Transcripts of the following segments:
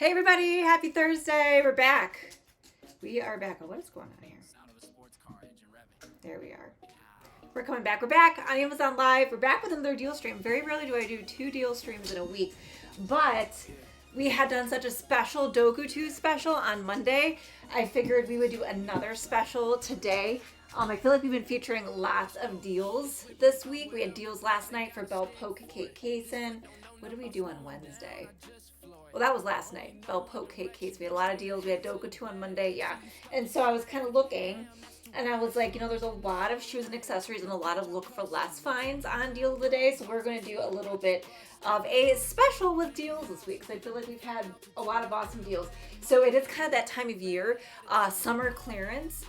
Hey everybody, happy Thursday. We're back. We are back. Oh, what is going on here? There we are. We're coming back. We're back on Amazon Live. We're back with another deal stream. Very rarely do I do 2 deal streams in a week, but we had done such a special Doku 2 special on Monday. I figured we would do another special today. I feel like we've been featuring lots of deals this week. We had deals last night for Bell Poke Cake Casein. What did we do on Wednesday? Well, that was last night. Bell Poke Cake Case. We had a lot of deals. We had Doku 2 on Monday. Yeah. And so I was kind of looking, and I was like, there's a lot of shoes and accessories and a lot of look for less finds on deal of the day. So we're going to do a little bit of a special with deals this week. So I feel like we've had a lot of awesome deals. So it is kind of that time of year, summer clearance.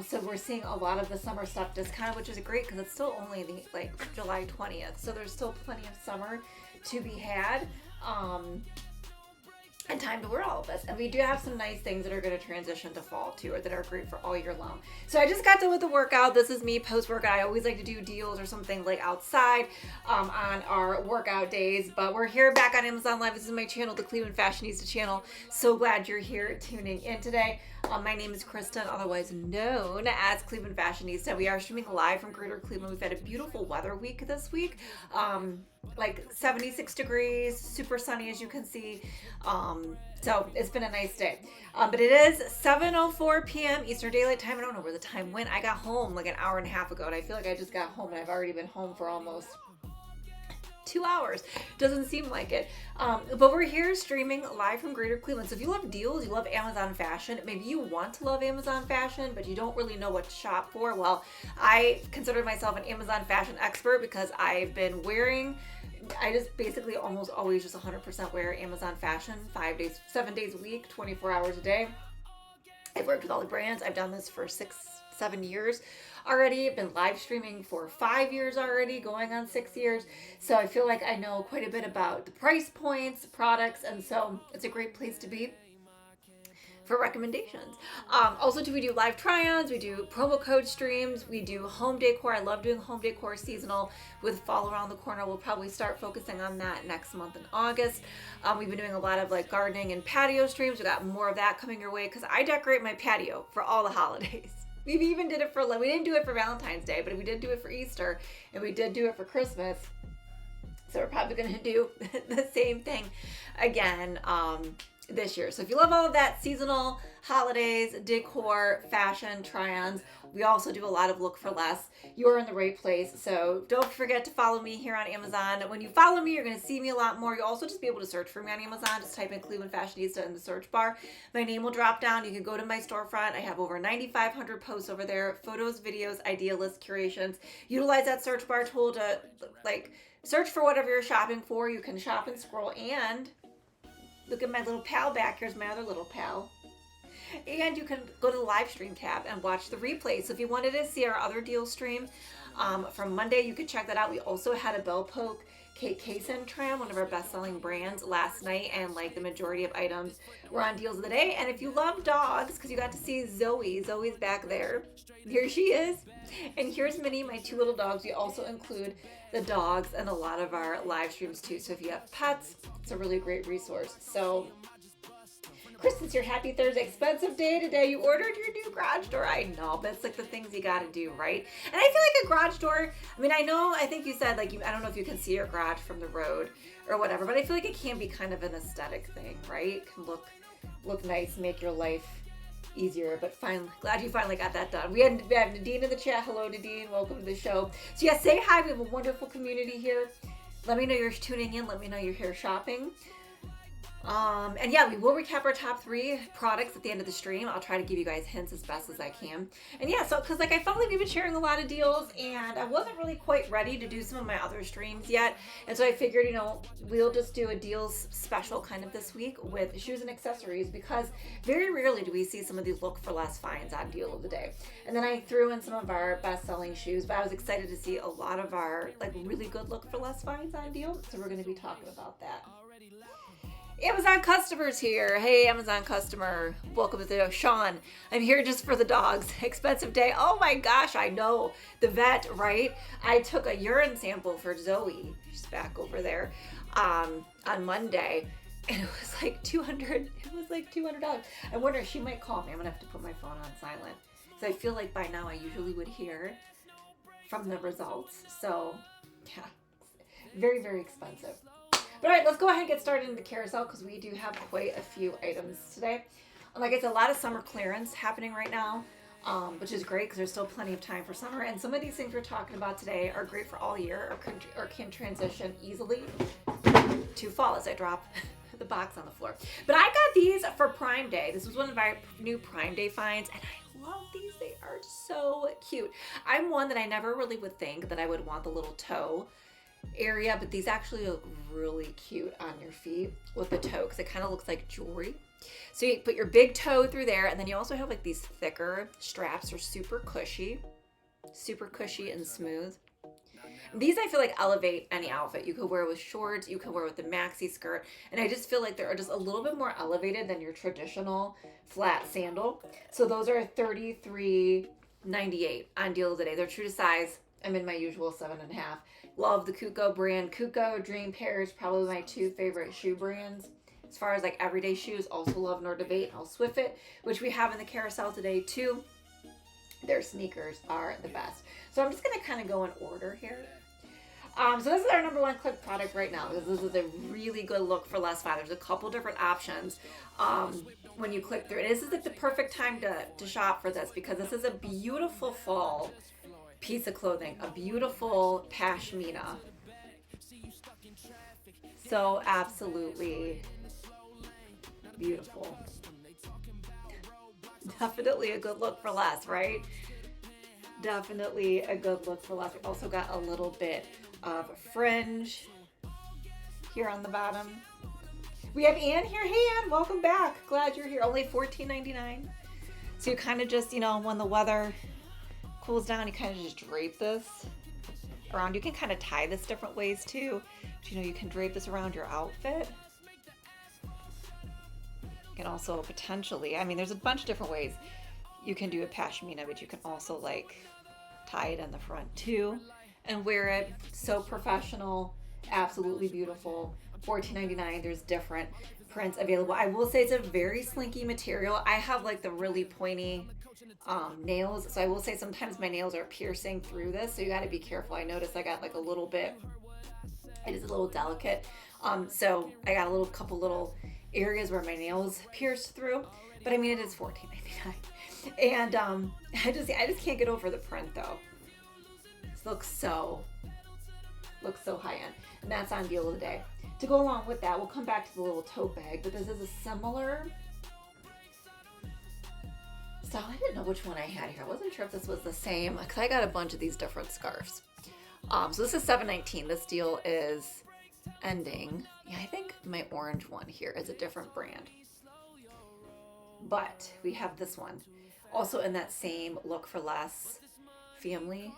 So we're seeing a lot of the summer stuff discounted, which is great because it's still only July 20th. So there's still plenty of summer to be had. And time to wear all of this. And we do have some nice things that are going to transition to fall too, or that are great for all year long. So I just got done with the workout. This is me post-workout. I always like to do deals or something like outside on our workout days. But we're here back on Amazon Live. This is my channel, the Cleveland Fashionista channel. So glad you're here tuning in today. My name is Kristen, otherwise known as Cleveland Fashionista. We are streaming live from Greater Cleveland. We've had a beautiful weather week this week. Like 76 degrees, super sunny as you can see. So it's been a nice day. But it is 7:04 p.m. Eastern Daylight Time. I don't know where the time went. I got home like an hour and a half ago, and I feel like I just got home and I've already been home for almost 2 hours. Doesn't seem like it. But we're here streaming live from Greater Cleveland. So if you love deals, you love Amazon fashion, maybe you want to love Amazon fashion, but you don't really know what to shop for. Well, I consider myself an Amazon fashion expert because I've been I just basically almost always just 100% wear Amazon fashion 7 days a week, 24 hours a day. I've worked with all the brands. I've done this for 6-7 years already. I've been live streaming for 5 years already, going on 6 years. So I feel like I know quite a bit about the price points, products, and so it's a great place to be for recommendations. Also, we do live try-ons, we do promo code streams, we do home decor. I love doing home decor seasonal with fall around the corner. We'll probably start focusing on that next month in August. We've been doing a lot of gardening and patio streams. We got more of that coming your way because I decorate my patio for all the holidays. We even did it we didn't do it for Valentine's Day, but we did do it for Easter, and we did do it for Christmas. So we're probably going to do the same thing again this year. So if you love all of that, seasonal, holidays, decor, fashion, try-ons, we also do a lot of look for less. You're in the right place. So don't forget to follow me here on Amazon. When you follow me, you're going to see me a lot more. You'll also just be able to search for me on Amazon. Just type in Cleveland Fashionista in the search bar. My name will drop down. You can go to my storefront. I have over 9,500 posts over there. Photos, videos, idea lists, curations. Utilize that search bar tool to search for whatever you're shopping for. You can shop and scroll, and look at my little pal back. Here's my other little pal. And you can go to the live stream tab and watch the replay. So if you wanted to see our other deal stream from Monday, you could check that out. We also had a Bell Poke Cake Casein try-on, one of our best-selling brands, last night, and the majority of items were on deals of the day. And if you love dogs, because you got to see Zoe's back there. Here she is. And here's Minnie, my 2 little dogs. We also include the dogs and a lot of our live streams too. So if you have pets, it's a really great resource. So Kristen's your happy Thursday. Expensive day today. You ordered your new garage door. I know, but it's the things you got to do, right? And I feel like a garage door, I think you said I don't know if you can see your garage from the road or whatever, but I feel like it can be kind of an aesthetic thing, right? It can look nice, make your life easier, but glad you finally got that done. We have Nadine in the chat. Hello, Nadine. Welcome to the show. So yeah, say hi. We have a wonderful community here. Let me know you're tuning in. Let me know you're here shopping. And yeah, we will recap our top 3 products at the end of the stream. I'll try to give you guys hints as best as I can. And yeah, so because I felt like we've been sharing a lot of deals, and I wasn't really quite ready to do some of my other streams yet. And so I figured, we'll just do a deals special kind of this week with shoes and accessories, because very rarely do we see some of these look for less finds on deal of the day. And then I threw in some of our best selling shoes, but I was excited to see a lot of our really good look for less finds on deal. So we're going to be talking about that. Amazon customers here. Hey, Amazon customer. Welcome to the show. Sean, I'm here just for the dogs. Expensive day. Oh my gosh, I know. The vet, right? I took a urine sample for Zoe. She's back over there on Monday. And it was like $200. It was like $200. I wonder if she might call me. I'm gonna have to put my phone on silent because I feel like by now I usually would hear from the results. So yeah, very, very expensive. But all right, let's go ahead and get started in the carousel because we do have quite a few items today. Like I said, a lot of summer clearance happening right now, which is great because there's still plenty of time for summer. And some of these things we're talking about today are great for all year or can transition easily to fall as I drop the box on the floor. But I got these for Prime Day. This was one of our new Prime Day finds, and I love these. They are so cute. I'm one that I never really would think that I would want the little toe area, but these actually look really cute on your feet with the toe because it kind of looks like jewelry. So you put your big toe through there, and then you also have like these thicker straps are super cushy and smooth. These I feel like elevate any outfit. You could wear with shorts, you could wear with the maxi skirt, and I just feel like they're just a little bit more elevated than your traditional flat sandal. So those are $33.98 on deal of the day. They're true to size. I'm in my usual 7.5. Love the Coutgo brand. Coutgo, Dream Pairs, probably my two favorite shoe brands. As far as like everyday shoes, also love Nor Debate and I'll Swift It, which we have in the carousel today too. Their sneakers are the best. So I'm just gonna kind of go in order here. So this is our number one click product right now because this is a really good look for less fat. There's a couple different options when you click through it. This is like the perfect time to shop for this because this is a beautiful fall piece of clothing, a beautiful pashmina. So absolutely beautiful. Definitely a good look for less, right? Definitely a good look for less. We also got a little bit of fringe here on the bottom. We have Ann here. Hey Ann, welcome back. Glad you're here. Only $14.99. So you kind of just, you know, when the weather cools down, you kind of just drape this around. You can kind of tie this different ways too. But, you know, you can drape this around your outfit. You can also potentially, I mean, there's a bunch of different ways you can do a pashmina, but you can also like tie it in the front too and wear it. So professional, absolutely beautiful. $14.99. There's different prints available. I will say it's a very slinky material. I have like the really pointy nails, so I will say sometimes my nails are piercing through this, so you got to be careful. I noticed I got like a little bit, it is a little delicate, so I got a couple little areas where my nails pierced through, but I mean it is $14.99. And I just can't get over the print though. This looks so high end, and that's on deal of the day. To go along with that, we'll come back to the little tote bag, but this is a similar style. I didn't know which one I had here. I wasn't sure if this was the same because I got a bunch of these different scarves. So this is $7.19. This deal is ending. Yeah, I think my orange one here is a different brand. But we have this one also in that same look for less family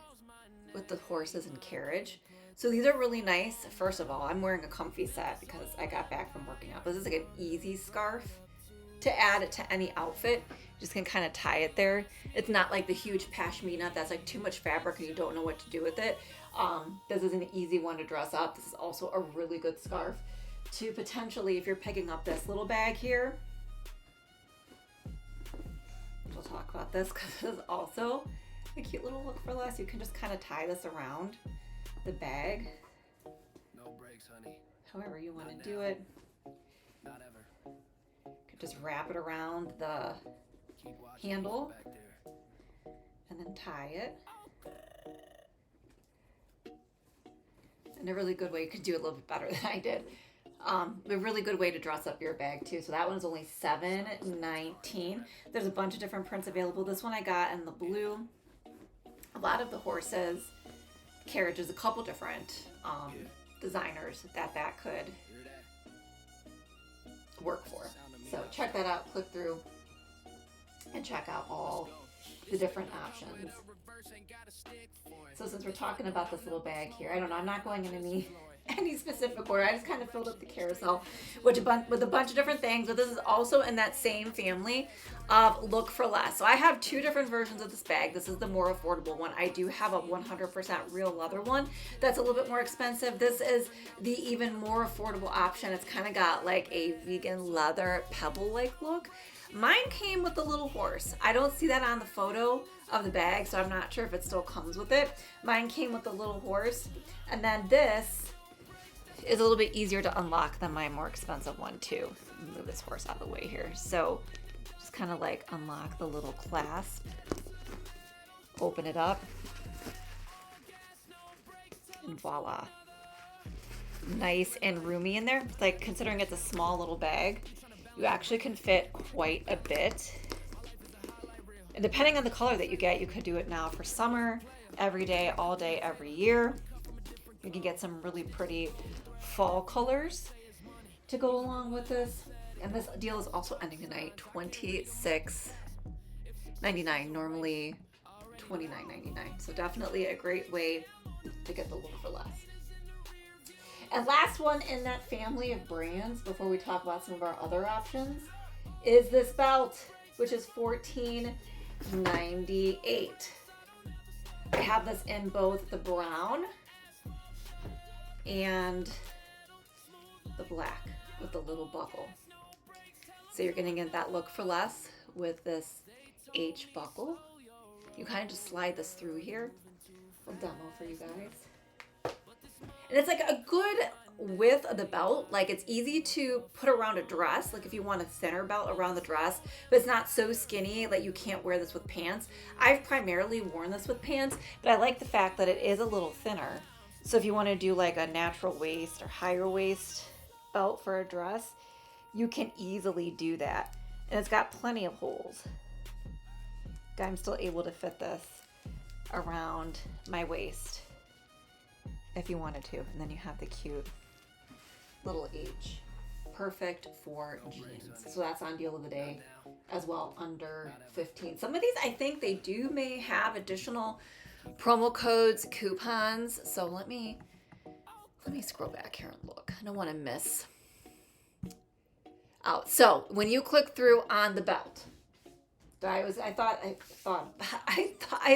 with the horses and carriage. So these are really nice. First of all, I'm wearing a comfy set because I got back from working out. This is like an easy scarf to add it to any outfit. You just can kind of tie it there. It's not like the huge pashmina that's like too much fabric and you don't know what to do with it. This is an easy one to dress up. This is also a really good scarf to potentially, if you're picking up this little bag here, we'll talk about this because this is also a cute little look for less. You can just kind of tie this around the bag. No breaks, honey. However you want to do it. Not ever. You can just wrap it around the handle and then tie it. And a really good way, you could do it a little bit better than I did. A really good way to dress up your bag too. So that one's only $7.19. There's a bunch of different prints available. This one I got in the blue. A lot of the horses, carriages, a couple different designers that could work for. So check that out, click through and check out all the different options. So since we're talking about this little bag here, I don't know, I'm not going into any any specific order. I just kind of filled up the carousel with a bunch of different things, but this is also in that same family of look for less. So I have two different versions of this bag. This is the more affordable one. I do have a 100% real leather one that's a little bit more expensive. This is the even more affordable option. It's kind of got like a vegan leather pebble-like look. Mine came with the little horse. I don't see that on the photo of the bag, so I'm not sure if it still comes with it. Mine came with the little horse. And then this is a little bit easier to unlock than my more expensive one too. Move this horse out of the way here. So just kind of like unlock the little clasp, open it up, and voila. Nice and roomy in there. It's like, considering it's a small little bag, you actually can fit quite a bit. And depending on the color that you get, you could do it now for summer, every day, all day, every year. You can get some really pretty fall colors to go along with this. And this deal is also ending tonight, $26.99, normally $29.99. So definitely a great way to get the look for less. And last one in that family of brands, before we talk about some of our other options, is this belt, which is $14.98. I have this in both the brown and the black with the little buckle. So you're gonna get that look for less with this H buckle. You kind of just slide this through here. A demo for you guys. And it's like a good width of the belt. Like, it's easy to put around a dress, like if you want a thinner belt around the dress, but it's not so skinny that you can't wear this with pants. I've primarily worn this with pants, but I like the fact that it is a little thinner. So if you want to do like a natural waist or higher waist belt for a dress, you can easily do that. And it's got plenty of holes. I'm still able to fit this around my waist if you wanted to. And then you have the cute little H. Perfect for jeans. So that's on deal of the day as well, under 15. Some of these, I think they may have additional promo codes, coupons. So let me scroll back here and look. I don't want to miss out. So when you click through on the belt, I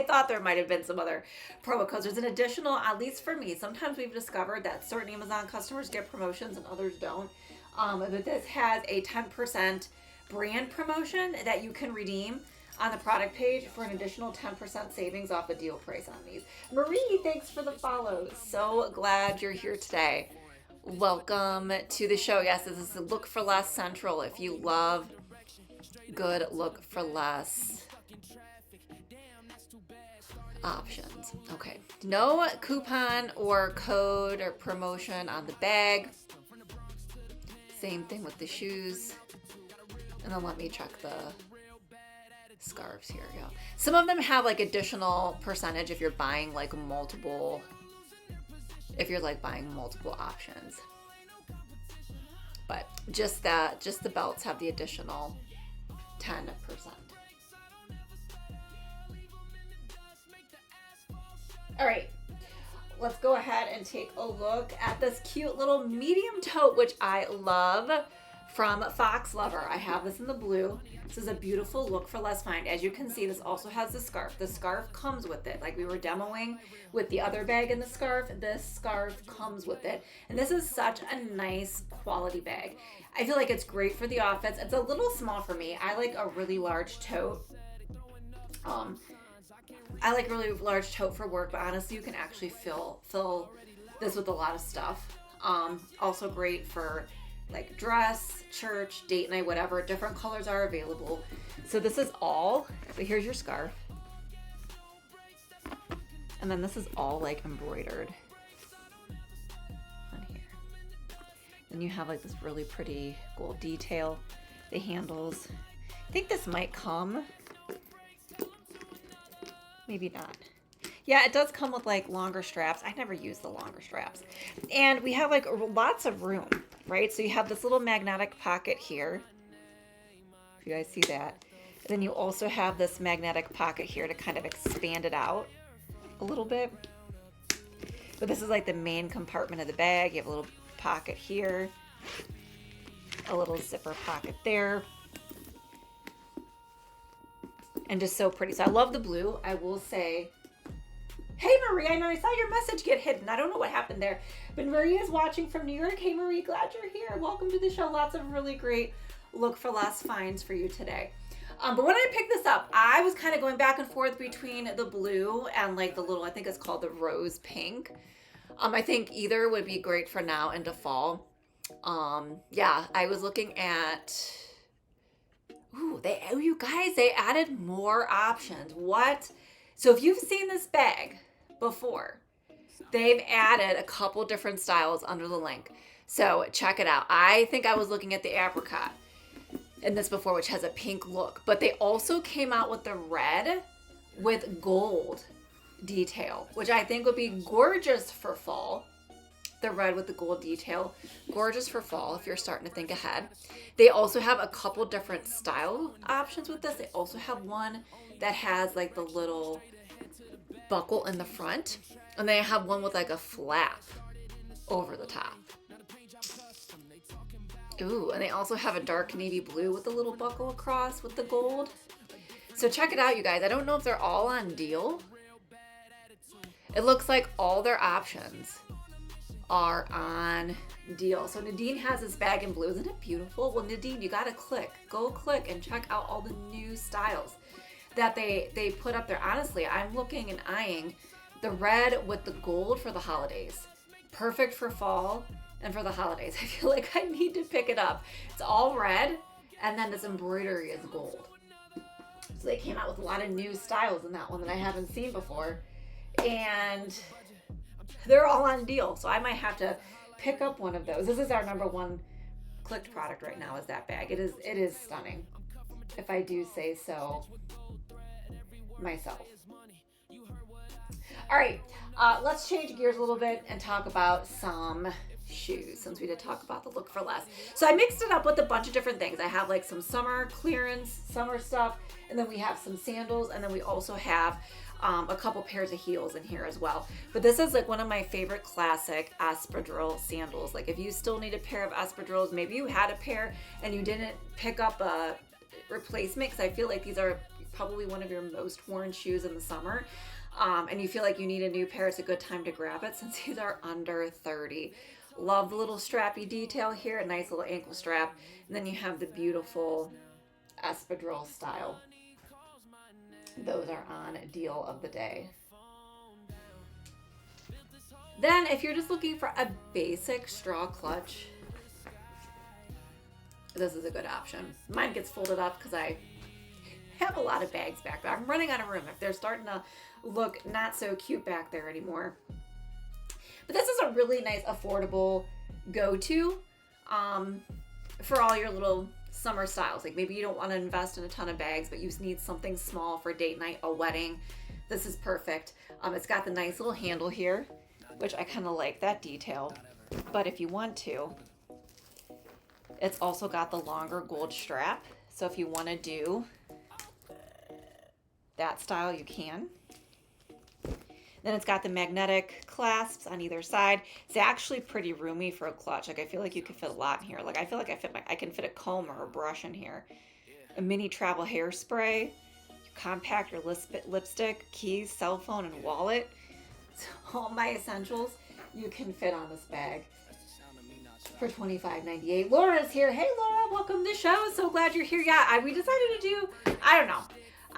thought there might have been some other promo codes. There's an additional, at least for me, sometimes we've discovered that certain Amazon customers get promotions and others don't. But this has a 10% brand promotion that you can redeem on the product page for an additional 10% savings off the deal price on these. Marie, thanks for the follow. So glad you're here today. Welcome to the show. Yes, this is Look for Less Central. If you love good look for less options. Okay. No coupon or code or promotion on the bag. Same thing with the shoes. And then let me check the scarves here. Yeah. Some of them have like additional percentage if you're buying like multiple, buying multiple options. But just the belts have the additional 10%. All right, let's go ahead and take a look at this cute little medium tote, which I love, from FOXLOVER. I have this in the blue. This is a beautiful look for less find. As you can see, this also has the scarf. The scarf comes with it. Like we were demoing with the other bag in the scarf, this scarf comes with it. And this is such a nice quality bag. I feel like it's great for the office. It's a little small for me. I like a really large tote. I like a really large tote for work, but honestly, you can actually fill this with a lot of stuff. Also great for like dress, church, date night, whatever. Different colors are available. So this is all, but here's your scarf. And then this is all like embroidered on here. Then you have like this really pretty gold detail, the handles. I think this might come, maybe not. Yeah, it does come with like longer straps. I never use the longer straps. And we have like lots of room, right? So you have this little magnetic pocket here. If you guys see that. And then you also have this magnetic pocket here to kind of expand it out a little bit. But this is like the main compartment of the bag. You have a little pocket here, a little zipper pocket there, and just so pretty. So I love the blue. I will say, hey Marie, I know I saw your message get hidden. I don't know what happened there, but Marie is watching from New York. Hey Marie, glad you're here. Welcome to the show. Lots of really great look for less finds for you today. But when I picked this up, I was kind of going back and forth between the blue and like the little, I think it's called the rose pink. I think either would be great for now into fall. Yeah, I was looking at, ooh, you guys, they added more options. What? So if you've seen this bag before, they've added a couple different styles under the link. So check it out. I think I was looking at the apricot in this before, which has a pink look, but they also came out with the red with gold detail, which I think would be gorgeous for fall. The red with the gold detail, gorgeous for fall if you're starting to think ahead. They also have a couple different style options with this. They also have one that has like the little buckle in the front, and they have one with like a flap over the top. Ooh, and they also have a dark navy blue with the little buckle across with the gold. So check it out, you guys. I don't know if they're all on deal. It looks like all their options are on deal. So Nadine has this bag in blue. Isn't it beautiful? Well, Nadine, you gotta go click and check out all the new styles that they put up there. Honestly, I'm looking and eyeing the red with the gold for the holidays. Perfect for fall and for the holidays. I feel like I need to pick it up. It's all red, and then this embroidery is gold. So they came out with a lot of new styles in that one that I haven't seen before, and they're all on deal. So I might have to pick up one of those. This is our #1 clicked product right now, is that bag. It is stunning, if I do say so myself. All right, let's change gears a little bit and talk about some shoes, since we did talk about the look for less. So I mixed it up with a bunch of different things. I have like some summer clearance, summer stuff, and then we have some sandals, and then we also have a couple pairs of heels in here as well. But this is like one of my favorite classic Espadrille sandals. Like if you still need a pair of Espadrilles, maybe you had a pair and you didn't pick up a replacement, because I feel like these are probably one of your most worn shoes in the summer. And you feel like you need a new pair, it's a good time to grab it since these are under 30. Love the little strappy detail here, a nice little ankle strap. And then you have the beautiful Espadrille style. Those are on deal of the day. Then if you're just looking for a basic straw clutch, this is a good option. Mine gets folded up because I have a lot of bags back there. I'm running out of room if they're starting to look not so cute back there anymore. But this is a really nice, affordable go-to for all your little summer styles. Like maybe you don't want to invest in a ton of bags, but you need something small for date night, a wedding. This is perfect. It's got the nice little handle here, which I kind of like that detail. But if you want to, it's also got the longer gold strap. So if you want to do that style, you can. Then it's got the magnetic clasps on either side. It's actually pretty roomy for a clutch. Like I feel like you could fit a lot in here. Like I feel like I can fit a comb or a brush in here. A mini travel hairspray. You compact your lipstick, keys, cell phone, and wallet. So all my essentials you can fit on this bag for $25.98. Laura's here. Hey Laura, welcome to the show. So glad you're here. Yeah, we decided to do, I don't know.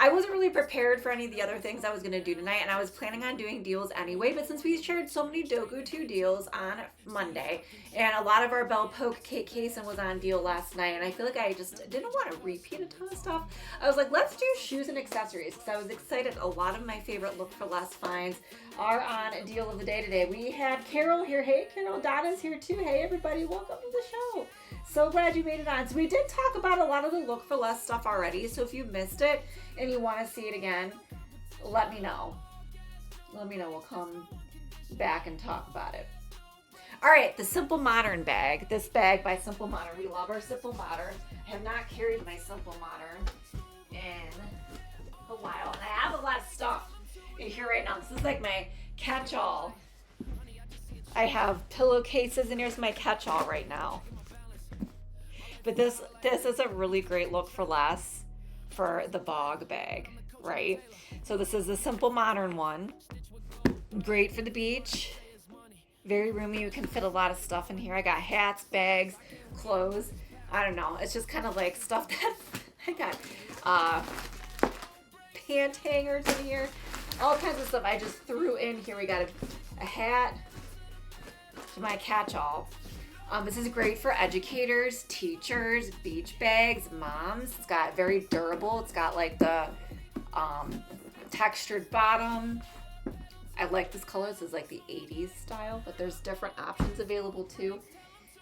I wasn't really prepared for any of the other things I was going to do tonight, and I was planning on doing deals anyway, but since we shared so many Dogu 2 deals on Monday, and a lot of our Belle Poke Kate Kason was on deal last night, and I feel like I just didn't want to repeat a ton of stuff. I was like, let's do shoes and accessories, because I was excited. A lot of my favorite look for less finds are on a deal of the day today. We have Carol here. Hey, Carol. Donna's here too. Hey, everybody. Welcome to the show. So glad you made it on. So we did talk about a lot of the look for less stuff already. So if you missed it and you want to see it again, let me know. Let me know. We'll come back and talk about it. All right, the Simple Modern bag. This bag by Simple Modern. We love our Simple Modern. I have not carried my Simple Modern in a while. And I have a lot of stuff in here right now. This is like my catch-all I have pillowcases in here's my catch-all right now. But this is a really great look for less for the bog bag, right? So this is the simple modern one. Great for the beach. Very roomy. You can fit a lot of stuff in here. I got hats, bags, clothes. I don't know. It's just kind of like stuff that I got pant hangers in here. All kinds of stuff I just threw in here. We got a hat to my catch-all. This is great for educators, teachers, beach bags, moms. It's got very durable. It's got like the textured bottom. I like this color. This is like the 80s style, but there's different options available too.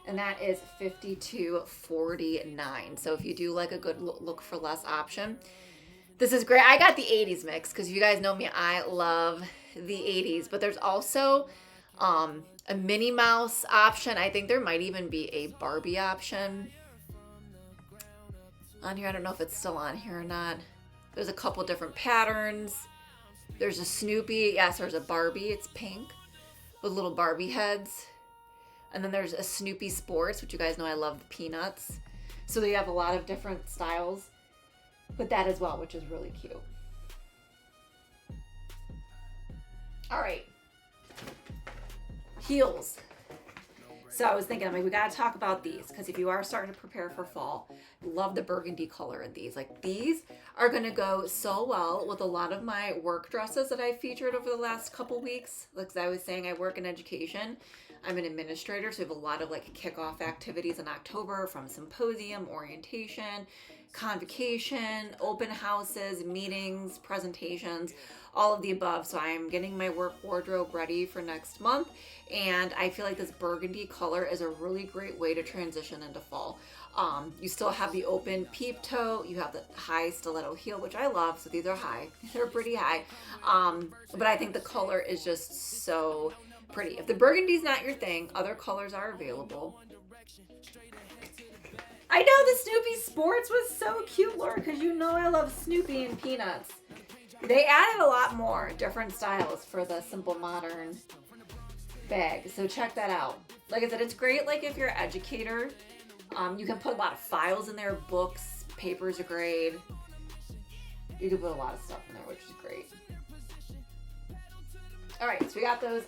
And that is $52.49. So if you do like a good look for less option, this is great. I got the 80s mix because you guys know me, I love the 80s, but there's also a Minnie Mouse option. I think there might even be a Barbie option on here. I don't know if it's still on here or not. There's a couple different patterns. There's a Snoopy. Yes, there's a Barbie. It's pink with little Barbie heads. And then there's a Snoopy Sports, which you guys know I love the Peanuts. So they have a lot of different styles with that as well, which is really cute. All right. Heels. So I was thinking, I'm like, we got to talk about these because if you are starting to prepare for fall, love the burgundy color in these. Like these are going to go so well with a lot of my work dresses that I featured over the last couple weeks. Like I was saying, I work in education. I'm an administrator, so we have a lot of like kickoff activities in October from symposium, orientation, convocation, open houses, meetings, presentations, all of the above. So I'm getting my work wardrobe ready for next month. And I feel like this burgundy color is a really great way to transition into fall. You still have the open peep toe. You have the high stiletto heel, which I love. So these are high. They're pretty high. But I think the color is just so pretty. If the burgundy's not your thing, other colors are available. I know the Snoopy Sports was so cute, Laura, because you know I love Snoopy and Peanuts. They added a lot more different styles for the simple modern bag, so check that out. Like I said, it's great like if you're an educator. You can put a lot of files in there, books, papers are great. You can put a lot of stuff in there, which is great. All right, so we got those.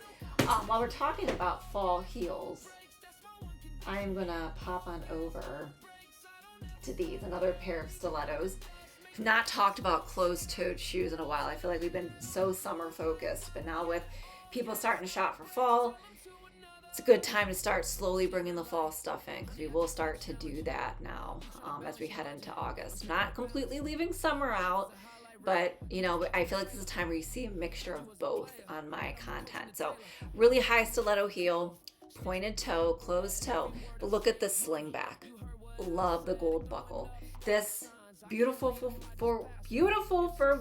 While we're talking about fall heels, I'm gonna pop on over to these, another pair of stilettos. I've not talked about closed-toed shoes in a while. I feel like we've been so summer focused, but now with people starting to shop for fall, it's a good time to start slowly bringing the fall stuff in because we will start to do that now as we head into August. Not completely leaving summer out, but you know, I feel like this is a time where you see a mixture of both on my content. So really high stiletto heel, pointed toe, closed toe, but look at this sling back. Love the gold buckle. This beautiful for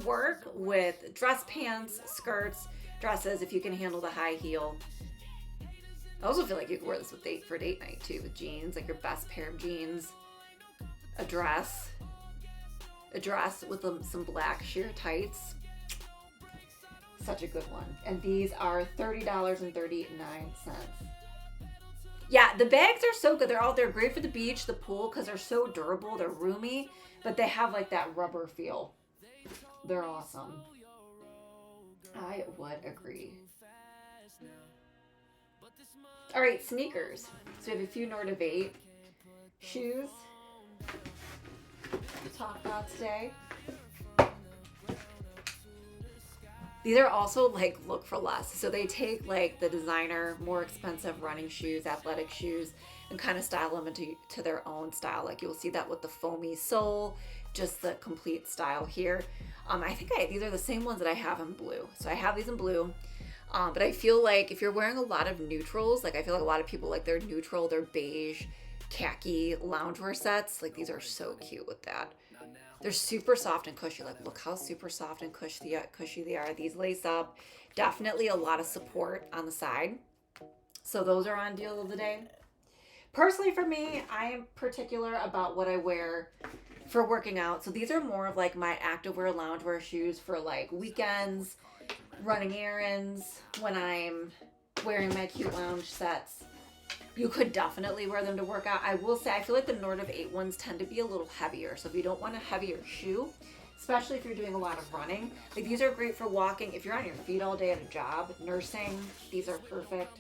work with dress pants, skirts, dresses, if you can handle the high heel. I also feel like you could wear this for date night too, with jeans, like your best pair of jeans, a dress with some black sheer tights. Such a good one. And these are $30.39. Yeah, the bags are so good. They're great for the beach, the pool, because they're so durable. They're roomy, but they have like that rubber feel. They're awesome. I would agree. All right, sneakers. So we have a few Nordic 8 shoes to talk about today. These are also like look for less. So they take like the designer, more expensive running shoes, athletic shoes, and kind of style them into their own style. Like you'll see that with the foamy sole, just the complete style here. I think these are the same ones that I have in blue. So I have these in blue. But I feel like if you're wearing a lot of neutrals, like I feel like a lot of people like their neutral, their beige, khaki loungewear sets. Like these are so cute with that. They're super soft and cushy. Like look how super soft and cushy they are. These lace up. Definitely a lot of support on the side. So those are on deal of the day. Personally for me, I am particular about what I wear for working out. So these are more of like my activewear, loungewear shoes for like weekends, running errands, when I'm wearing my cute lounge sets. You could definitely wear them to work out. I will say, I feel like the Nord of 8 ones tend to be a little heavier. So if you don't want a heavier shoe, especially if you're doing a lot of running, like these are great for walking. If you're on your feet all day at a job, nursing, these are perfect.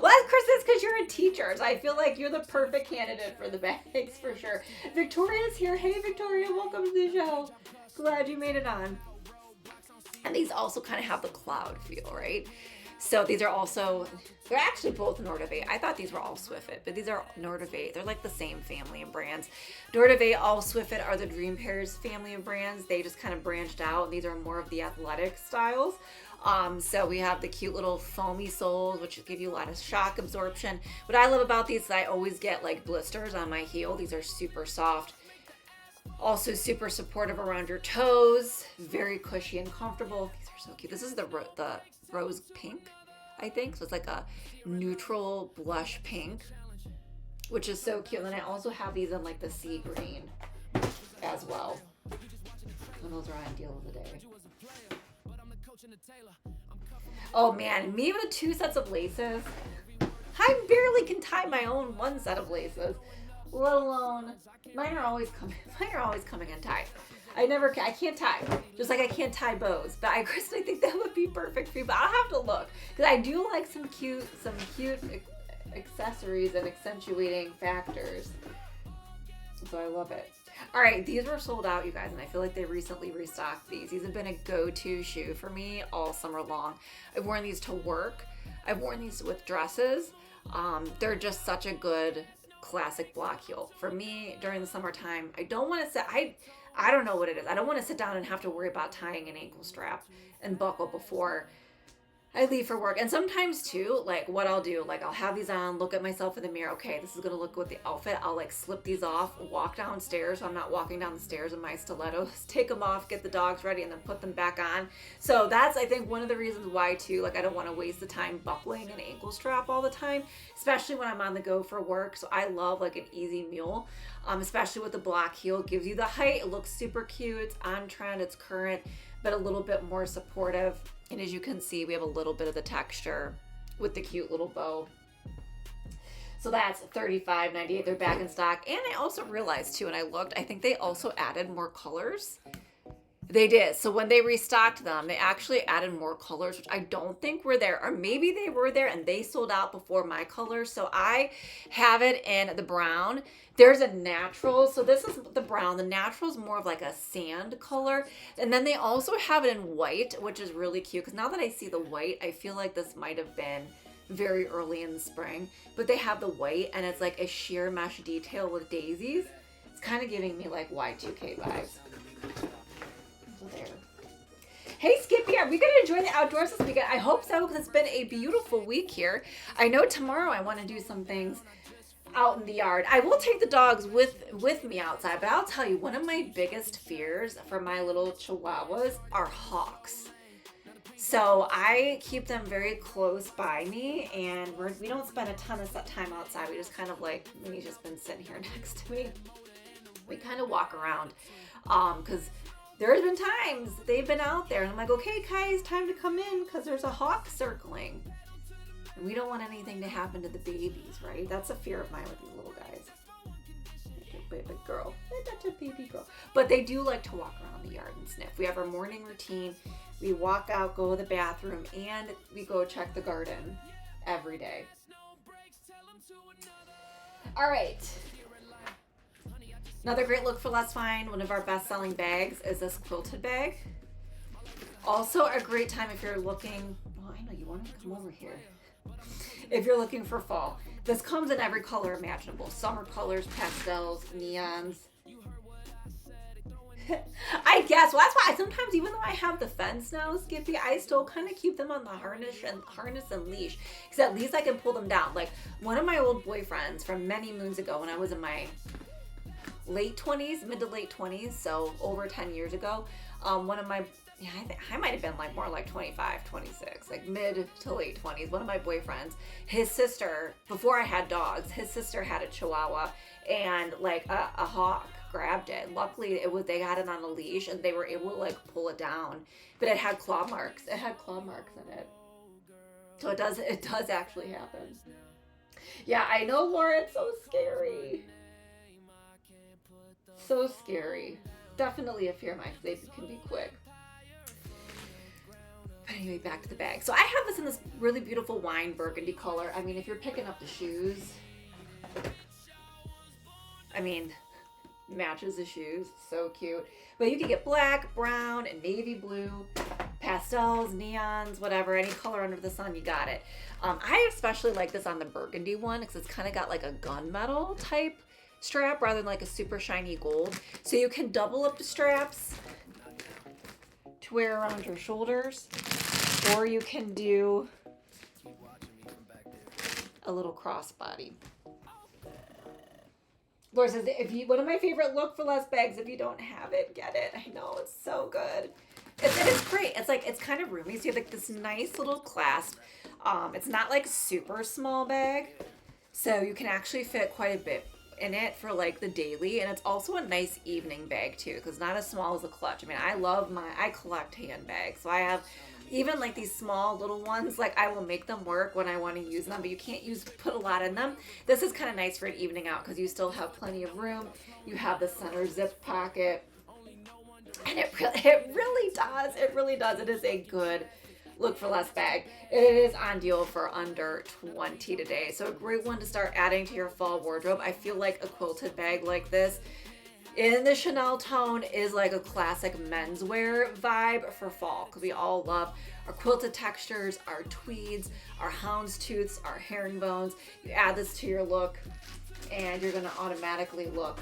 Well, Chris, it's because you're a teacher, so I feel like you're the perfect candidate for the bags for sure. Victoria's here. Hey, Victoria, welcome to the show. Glad you made it on. And these also kind of have the cloud feel, right? So these are also, they're actually both Nord of 8. I thought these were all Swift-Fit, but these are Nord of 8. They're like the same family of brands. Nord of 8, all Swift-Fit are the Dream Pairs family of brands. They just kind of branched out. These are more of the athletic styles. So we have the cute little foamy soles, which give you a lot of shock absorption. What I love about these is I always get like blisters on my heel. These are super soft. Also super supportive around your toes. Very cushy and comfortable. These are so cute. This is the rose pink, I think. So it's like a neutral blush pink, which is so cute. And then I also have these in like the sea green as well. And those are ideal of the day. Oh man, me with 2 sets of laces. I barely can tie my own 1 set of laces, let alone mine are always coming untied. I can't tie, just like I can't tie bows. But I personally think that would be perfect for you. But I'll have to look because I do like some cute accessories and accentuating factors. So I love it. All right, these were sold out, you guys, and I feel like they recently restocked these. These have been a go-to shoe for me all summer long. I've worn these to work. I've worn these with dresses. They're just such a good classic block heel. For me, during the summertime, I don't want to sit, I don't know what it is. I don't want to sit down and have to worry about tying an ankle strap and buckle before I leave for work. And sometimes too, like what I'll do, like I'll have these on, look at myself in the mirror. Okay, this is going to look good with the outfit. I'll like slip these off, walk downstairs. So I'm not walking down the stairs in my stilettos, take them off, get the dogs ready, and then put them back on. So that's, I think, one of the reasons why too, like I don't want to waste the time buckling an ankle strap all the time, especially when I'm on the go for work. So I love like an easy mule, especially with the block heel. It gives you the height. It looks super cute. It's on trend. It's current, but a little bit more supportive. And as you can see, we have a little bit of the texture with the cute little bow. So that's $35.98. They're back in stock. And I also realized too, and I looked, I think they also added more colors. They did. So when they restocked them, they actually added more colors, which I don't think were there. Or maybe they were there and they sold out before my colors. So I have it in the brown. There's a natural. So this is the brown. The natural is more of like a sand color. And then they also have it in white, which is really cute. Because now that I see the white, I feel like this might have been very early in the spring. But they have the white and it's like a sheer mesh detail with daisies. It's kind of giving me like Y2K vibes. There. Hey Skippy, are we going to enjoy the outdoors this weekend? I hope so, because it's been a beautiful week here. I know tomorrow I want to do some things out in the yard. I will take the dogs with me outside, but I'll tell you, one of my biggest fears for my little chihuahuas are hawks. So I keep them very close by me, and we don't spend a ton of time outside. We just kind of like, Minnie's just been sitting here next to me. We kind of walk around, because there's been times they've been out there and I'm like, okay, Kai, it's time to come in because there's a hawk circling. And we don't want anything to happen to the babies, right? That's a fear of mine with these little guys. Baby girl. That's a baby girl. But they do like to walk around the yard and sniff. We have our morning routine. We walk out, go to the bathroom, and we go check the garden every day. All right. Another great look for less fine. One of our best-selling bags is this quilted bag. Also a great time if you're looking, well, I know you want to come over here. If you're looking for fall. This comes in every color imaginable. Summer colors, pastels, neons. I guess. Well, that's why sometimes, even though I have the fence now, Skippy, I still kind of keep them on the harness and leash. Because at least I can pull them down. Like one of my old boyfriends from many moons ago when I was in my late 20s, mid to late 20s, so over 10 years ago, one of my, I might have been like more like 25, 26, like mid to late 20s, one of my boyfriends, his sister, before I had dogs, his sister had a chihuahua and like a hawk grabbed it. Luckily, they got it on a leash and they were able to like pull it down, but it had claw marks. It had claw marks in it. So it does actually happen. Yeah, I know, Laura, it's so scary. So scary. Definitely a fear of mine because they can be quick. But anyway, back to the bag. So I have this in this really beautiful wine burgundy color. I mean, if you're picking up the shoes, I mean, matches the shoes. So cute. But you can get black, brown, and navy blue, pastels, neons, whatever. Any color under the sun, you got it. I especially like this on the burgundy one because it's kind of got like a gunmetal type strap rather than like a super shiny gold. So you can double up the straps to wear around your shoulders, or you can do a little crossbody. Laura says, one of my favorite look for less bags, if you don't have it, get it. I know, it's so good. It's great. It's like, it's kind of roomy. So you have like this nice little clasp. It's not like super small bag. So you can actually fit quite a bit in it for like the daily, and it's also a nice evening bag too because not as small as a clutch. I mean, I collect handbags, so I have even like these small little ones. Like I will make them work when I want to use them, but you can't put a lot in them. This is kind of nice for an evening out because you still have plenty of room. You have the center zip pocket, and it really does. It is a good look for less bag. It is on deal for under $20 today. So a great one to start adding to your fall wardrobe. I feel like a quilted bag like this in the Chanel tone is like a classic menswear vibe for fall because we all love our quilted textures, our tweeds, our houndstooths, our herringbones. You add this to your look and you're going to automatically look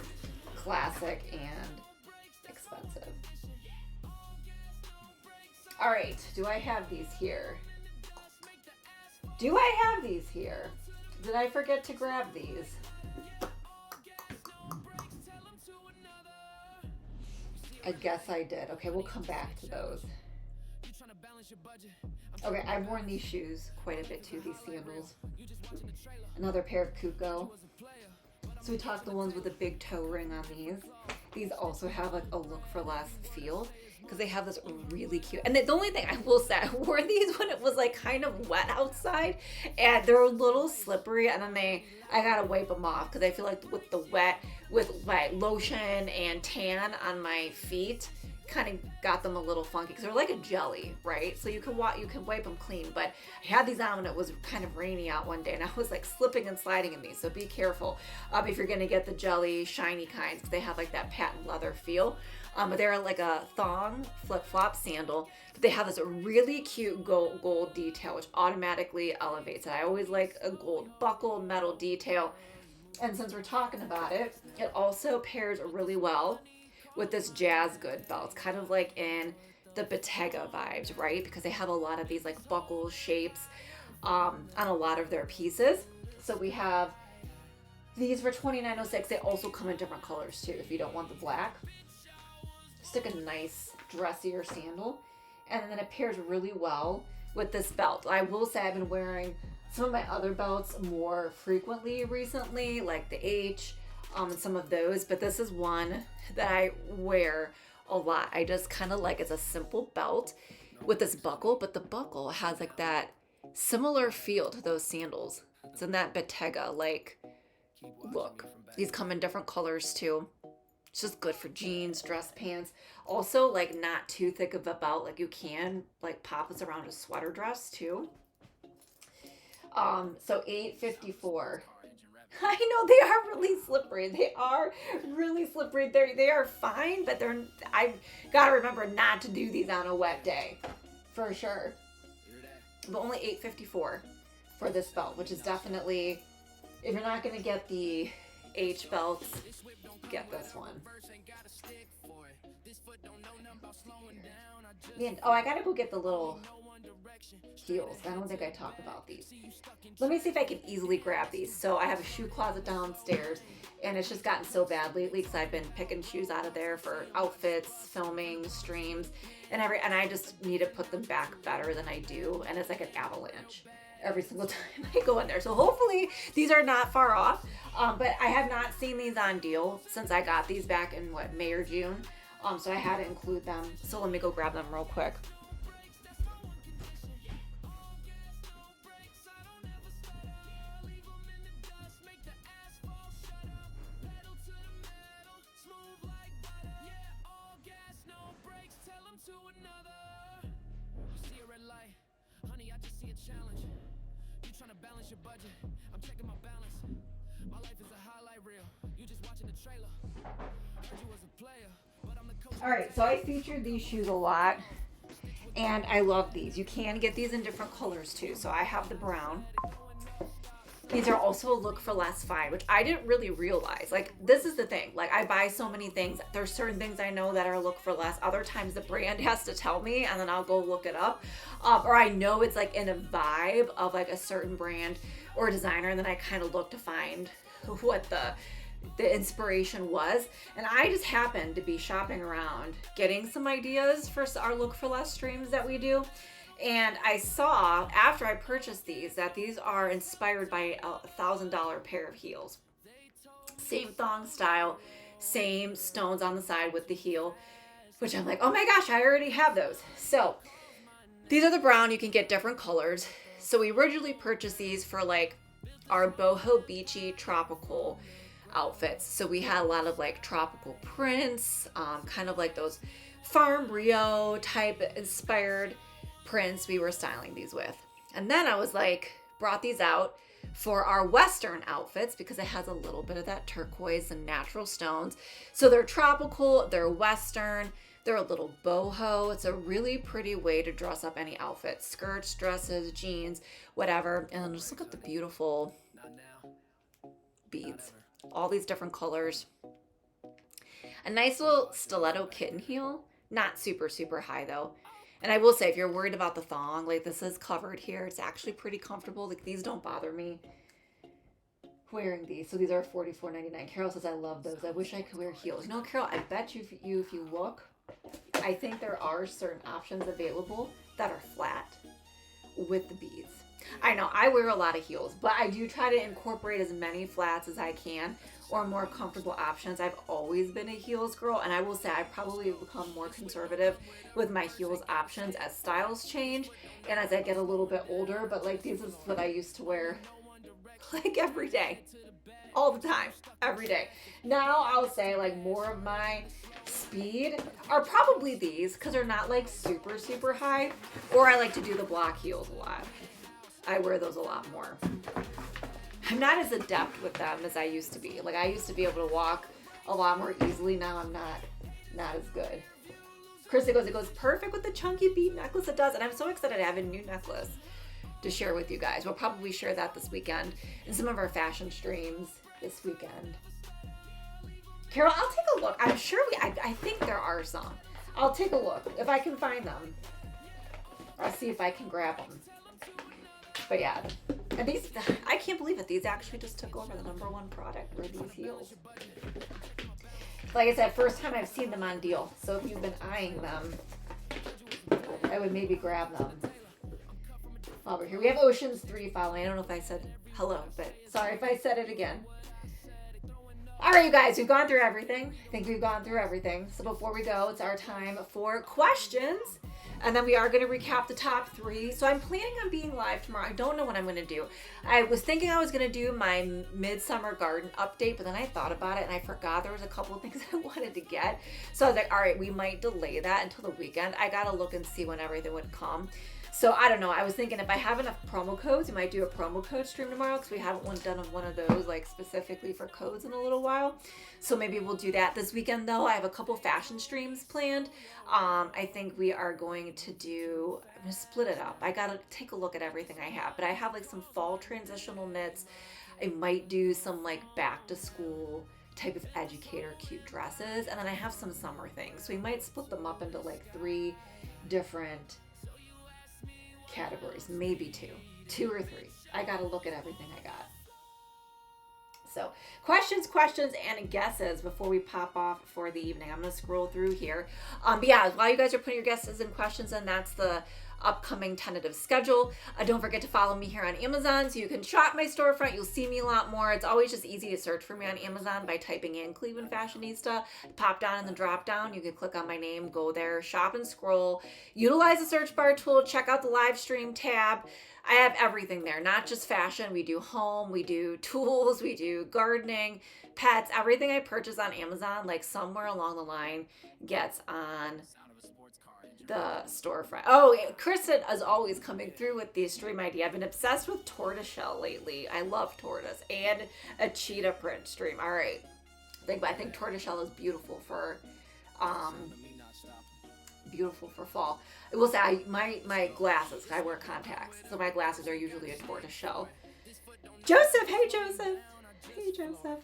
classic and expensive. All right, do I have these here? Did I forget to grab these? I guess I did. Okay, we'll come back to those. Okay, I've worn these shoes quite a bit too, these sandals. Another pair of Coutgo. So we talked the ones with a big toe ring on these. These also have like a look for less feel because they have this really cute, and the only thing I will say, I wore these when it was like kind of wet outside and they're a little slippery, and then I gotta wipe them off because I feel like with the wet, with my lotion and tan on my feet, kind of got them a little funky because they're like a jelly, right? So you can wipe them clean, but I had these on when it was kind of rainy out one day and I was like slipping and sliding in these, so be careful if you're gonna get the jelly shiny kinds because they have like that patent leather feel. But they're like a thong flip-flop sandal, but they have this really cute gold detail which automatically elevates it. I always like a gold buckle metal detail, and since we're talking about it, it also pairs really well with this jazz good belt. It's kind of like in the Bottega vibes, right? Because they have a lot of these like buckle shapes on a lot of their pieces. So we have these for $29.06. They also come in different colors too if you don't want the black. Just like a nice dressier sandal. And then it pairs really well with this belt. I will say I've been wearing some of my other belts more frequently recently, like the H, and some of those, but this is one that I wear a lot. I just kind of like, it's a simple belt with this buckle, but the buckle has like that similar feel to those sandals. It's in that Bottega like look. These come in different colors too. It's just good for jeans, dress pants. Also like not too thick of a belt, like you can like pop this around a sweater dress too. So $8.54. I know they are really slippery. They are really slippery. They are fine, but I gotta remember not to do these on a wet day, for sure. But only $8.54 for this belt, which is definitely, if you're not gonna get the H belts, get this one. Man, oh, I gotta go get the little heels. I don't think I talked about these. Let me see if I can easily grab these. So I have a shoe closet downstairs and it's just gotten so bad lately because I've been picking shoes out of there for outfits, filming, streams, and I just need to put them back better than I do, and it's like an avalanche every single time I go in there. So hopefully these are not far off. But I have not seen these on deal since I got these back in what, May or June. So I had to include them. So let me go grab them real quick. All right, so I featured these shoes a lot, and I love these. You can get these in different colors too. So I have the brown. These are also a look for less find, which I didn't really realize. Like, this is the thing. Like, I buy so many things. There's certain things I know that are a look for less. Other times the brand has to tell me, and then I'll go look it up. Or I know it's like in a vibe of like a certain brand or designer, and then I kind of look to find what the inspiration was. And I just happened to be shopping around getting some ideas for our look for less streams that we do, and I saw after I purchased these that these are inspired by a $1,000 pair of heels. Same thong style, same stones on the side with the heel, which I'm like, oh my gosh, I already have those. So these are the brown. You can get different colors. So we originally purchased these for like our boho beachy tropical outfits. So we had a lot of like tropical prints, kind of like those Farm Rio type inspired prints we were styling these with. And then I was like, brought these out for our Western outfits because it has a little bit of that turquoise and natural stones. So they're tropical, they're Western, they're a little boho. It's a really pretty way to dress up any outfit. Skirts, dresses, jeans, whatever. And just look at the beautiful beads. All these different colors. A nice little stiletto kitten heel. Not super, super high though. And I will say, if you're worried about the thong, like this is covered here. It's actually pretty comfortable. Like these don't bother me wearing these. So these are $44.99. Carol says, I love those. I wish I could wear heels. You know, Carol, I bet you if you look, I think there are certain options available that are flat with the beads. I know I wear a lot of heels, but I do try to incorporate as many flats as I can or more comfortable options. I've always been a heels girl, and I will say I probably have become more conservative with my heels options as styles change and as I get a little bit older. But like these is what I used to wear like every day, all the time, every day. Now I'll say like more of my speed are probably these because they're not like super, super high, or I like to do the block heels a lot. I wear those a lot more. I'm not as adept with them as I used to be. Like I used to be able to walk a lot more easily. Now I'm not as good. Krista goes, it goes perfect with the chunky bead necklace. It does. And I'm so excited to have a new necklace to share with you guys. We'll probably share that this weekend in some of our fashion streams this weekend. Carol, I'll take a look. I'm sure I think there are some. I'll take a look if I can find them. I'll see if I can grab them. But yeah, and these, I can't believe it. These actually just took over the #1 product were these heels. Like I said, first time I've seen them on deal. So if you've been eyeing them, I would maybe grab them. While we're here, we have Oceans 3 following. I don't know if I said hello, but sorry if I said it again. All right, you guys, we've gone through everything. I think we've gone through everything. So before we go, it's our time for questions. And then we are going to recap the top 3. So I'm planning on being live tomorrow. I don't know what I'm going to do. I was thinking I was going to do my midsummer garden update, but then I thought about it and I forgot there was a couple of things I wanted to get. So I was like, all right, we might delay that until the weekend. I got to look and see when everything would come. So I don't know. I was thinking if I have enough promo codes, we might do a promo code stream tomorrow because we haven't done one of those like specifically for codes in a little while. So maybe we'll do that this weekend though. I have a couple fashion streams planned. I think we are going to do, I'm going to split it up. I got to take a look at everything I have, but I have like some fall transitional knits. I might do some like back to school type of educator cute dresses. And then I have some summer things. So we might split them up into like 3 different categories, maybe 2 or 3. I gotta look at everything I got. So questions and guesses before we pop off for the evening. I'm gonna scroll through here. But yeah, while you guys are putting your guesses and questions in, that's the upcoming tentative schedule. Don't forget to follow me here on Amazon so you can shop my storefront. You'll see me a lot more. It's always just easy to search for me on Amazon by typing in Cleveland Fashionista. Pop down in the drop down. You can click on my name, go there, shop and scroll. Utilize the search bar tool. Check out the live stream tab. I have everything there, not just fashion. We do home, we do tools, we do gardening, pets. Everything I purchase on Amazon, like somewhere along the line, gets on the storefront. Oh, Kristen is always coming through with the stream idea. I've been obsessed with tortoiseshell lately. I love tortoise and a cheetah print stream. All right. I think tortoiseshell is beautiful for fall. I will say my glasses, I wear contacts, so my glasses are usually a tortoiseshell. Joseph, hey Joseph. Hey Joseph.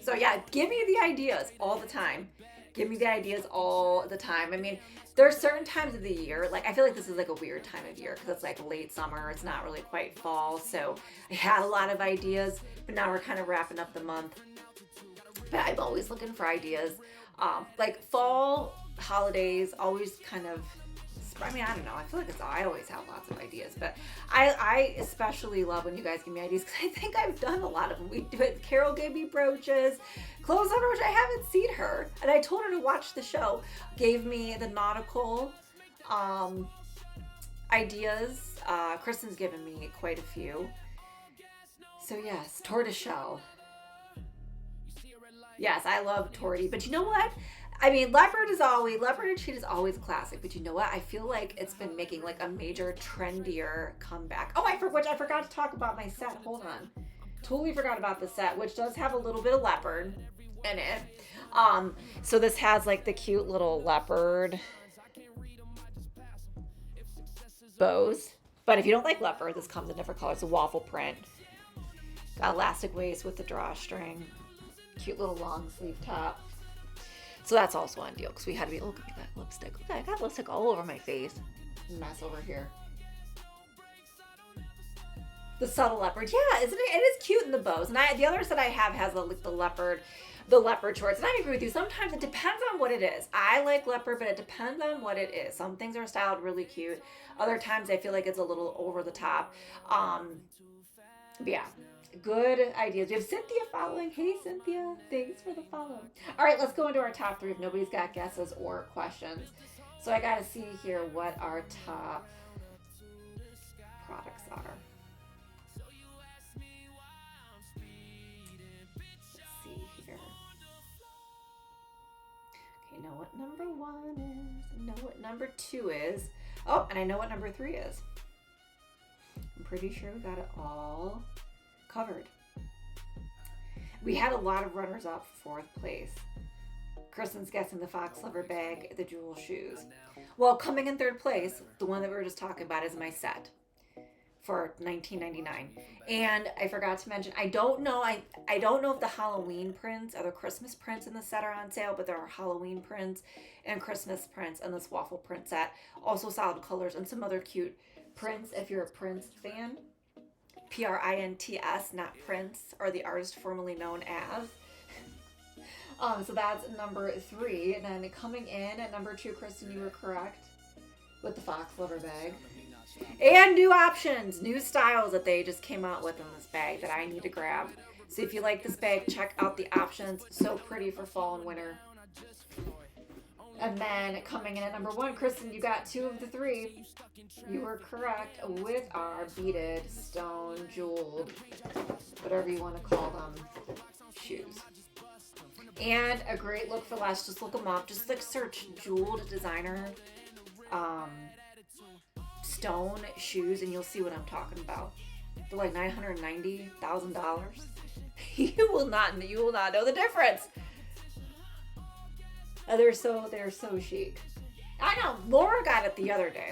So yeah, give me the ideas all the time. Give me the ideas all the time. I mean, there are certain times of the year, like I feel like this is like a weird time of year because it's like late summer. It's not really quite fall. So I had a lot of ideas, but now we're kind of wrapping up the month. But I'm always looking for ideas. Like fall holidays, always kind of, I mean, I don't know. I feel like I always have lots of ideas, but I especially love when you guys give me ideas because I think I've done a lot of them. We do it. Carol gave me brooches, clothes on brooch. I haven't seen her, and I told her to watch the show. Gave me the nautical ideas. Kristen's given me quite a few. So yes, tortoiseshell. Yes, I love torty, but you know what? I mean, leopard and cheetah is always classic, but you know what? I feel like it's been making like a major trendier comeback. Oh, I forgot to talk about my set. Hold on. Totally forgot about the set, which does have a little bit of leopard in it. So this has like the cute little leopard bows. But if you don't like leopard, this comes in different colors. It's a waffle print. Got elastic waist with the drawstring. Cute little long sleeve top. So that's also on deal because we had to be, look at that lipstick. Look, I got lipstick all over my face. Mess over here. The subtle leopard. Yeah, isn't it? It is cute in the bows. And the other set I have has the leopard shorts. And I agree with you. Sometimes it depends on what it is. I like leopard, but it depends on what it is. Some things are styled really cute. Other times I feel like it's a little over the top. But yeah. Good ideas. We have Cynthia following. Hey, Cynthia. Thanks for the follow. All right, let's go into our top 3 if nobody's got guesses or questions. So I got to see here what our top products are. Let's see here. Okay, know what number 1 is. I know what number 2 is. Oh, and I know what number 3 is. I'm pretty sure we got it all covered. We had a lot of runners up for 4th place. Kristen's guessing the FOXLOVER bag, the jewel shoes. Well, coming in 3rd place, the one that we were just talking about is my set for $19.99. And I forgot to mention, I don't know if the Halloween prints or the Christmas prints in the set are on sale, but there are Halloween prints and Christmas prints in this waffle print set. Also solid colors and some other cute prints if you're a Prince fan. Prints, not Prince, or the artist formerly known as. So that's number 3. And then coming in at number 2, Kristen, you were correct with the FOXLOVER bag. And new options, new styles that they just came out with in this bag that I need to grab. So if you like this bag, check out the options. So pretty for fall and winter. And then coming in at number 1, Kristen, you got 2 of the 3. You were correct with our beaded, stone, jeweled, whatever you want to call them, shoes. And a great look for less. Just look them up. Just like search jeweled designer stone shoes and you'll see what I'm talking about. They're like $990,000. You will not know the difference. They're so chic. I know. Laura got it the other day.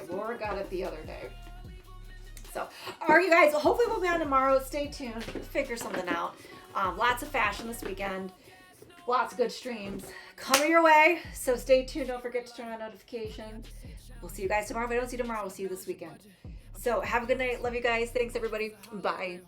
So, all right, you guys. Hopefully we'll be on tomorrow. Stay tuned. Figure something out. Lots of fashion this weekend. Lots of good streams coming your way. So stay tuned. Don't forget to turn on notifications. We'll see you guys tomorrow. If I don't see you tomorrow, we'll see you this weekend. So have a good night. Love you guys. Thanks, everybody. Bye.